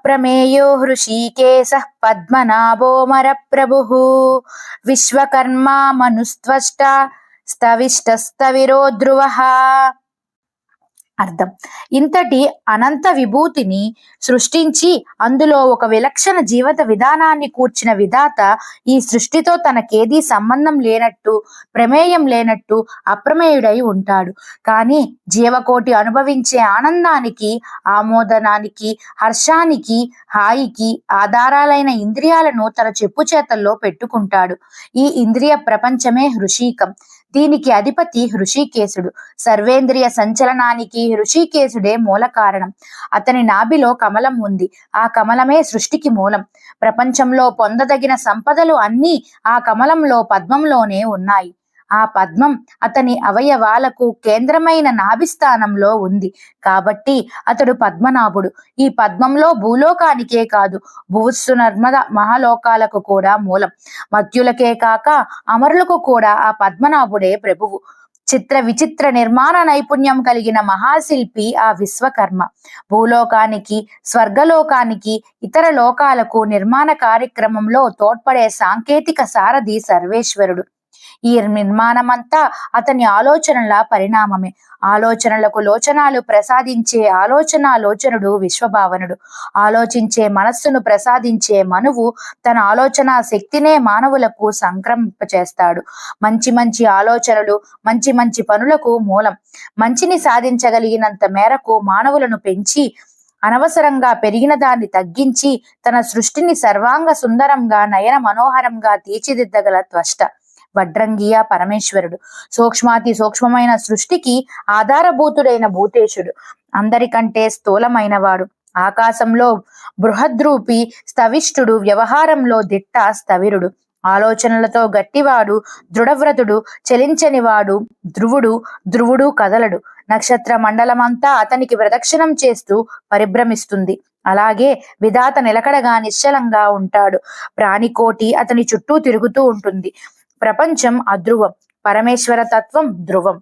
ప్రమేయో హృషీకేశః పద్మనాభోమర ప్రభుః విశ్వకర్మా మనుస్త్వష్ట స్తవిష్టస్తవిరో ధ్రువః. అర్థం: ఇంతటి అనంత విభూతిని సృష్టించి అందులో ఒక విలక్షణ జీవిత విధానాన్ని కూర్చిన విధాత ఈ సృష్టితో తనకేదీ సంబంధం లేనట్టు, ప్రమేయం లేనట్టు అప్రమేయుడై ఉంటాడు. కానీ జీవకోటి అనుభవించే ఆనందానికి, ఆమోదనానికి, హర్షానికి, హాయికి ఆధారాలైన ఇంద్రియాలను తన చెప్పు చేతల్లో పెట్టుకుంటాడు. ఈ ఇంద్రియ ప్రపంచమే హృషీకం. దీనికి అధిపతి హృషీకేశుడు. సర్వేంద్రియ సంచలనానికి హృషీకేశుడే మూల కారణం. అతని నాభిలో కమలం ఉంది. ఆ కమలమే సృష్టికి మూలం. ప్రపంచంలో పొందదగిన సంపదలు అన్నీ ఆ కమలంలో, పద్మంలోనే ఉన్నాయి. ఆ పద్మం అతని అవయవాలకు కేంద్రమైన నాభిస్థానంలో ఉంది. కాబట్టి అతడు పద్మనాభుడు. ఈ పద్మంలో భూలోకానికే కాదు, భూస్సు నర్మద మహాలోకాలకు కూడా మూలం. మత్యులకే కాక అమరులకు కూడా ఆ పద్మనాభుడే ప్రభువు. చిత్ర విచిత్ర నిర్మాణ నైపుణ్యం కలిగిన మహాశిల్పి ఆ విశ్వకర్మ. భూలోకానికి, స్వర్గలోకానికి, ఇతర లోకాలకు నిర్మాణ కార్యక్రమంలో తోడ్పడే సాంకేతిక సారథి సర్వేశ్వరుడు. ఈ నిర్మాణమంతా అతని ఆలోచనల పరిణామమే. ఆలోచనలకు లోచనాలు ప్రసాదించే ఆలోచనాలోచనుడు విశ్వభావనుడు. ఆలోచించే మనస్సును ప్రసాదించే మనువు తన ఆలోచన శక్తినే మానవులకు సంక్రమింపచేస్తాడు. మంచి మంచి ఆలోచనలు మంచి మంచి పనులకు మూలం. మంచిని సాధించగలిగినంత మేరకు మానవులను పెంచి, అనవసరంగా పెరిగిన దాన్ని తగ్గించి తన సృష్టిని సర్వాంగ సుందరంగా, నయన మనోహరంగా తీర్చిదిద్దగల త్వష్ట వడ్రంగియ పరమేశ్వరుడు. సూక్ష్మాతి సూక్ష్మమైన సృష్టికి ఆధారభూతుడైన భూతేశుడు. అందరికంటే స్థూలమైనవాడు. ఆకాశంలో బృహద్రూపి స్థవిష్ఠుడు. వ్యవహారంలో దిట్ట స్థవిరుడు. ఆలోచనలతో గట్టివాడు, దృఢవ్రతుడు. చలించనివాడు ధ్రువుడు. ధ్రువుడు కదలడు. నక్షత్ర మండలమంతా అతనికి ప్రదక్షిణం చేస్తూ పరిభ్రమిస్తుంది. అలాగే విధాత నిలకడగా, నిశ్చలంగా ఉంటాడు. ప్రాణికోటి అతని చుట్టూ తిరుగుతూ ఉంటుంది. ప్రపంచం అధ్రువం, పరమేశ్వర తత్వం ధ్రువం.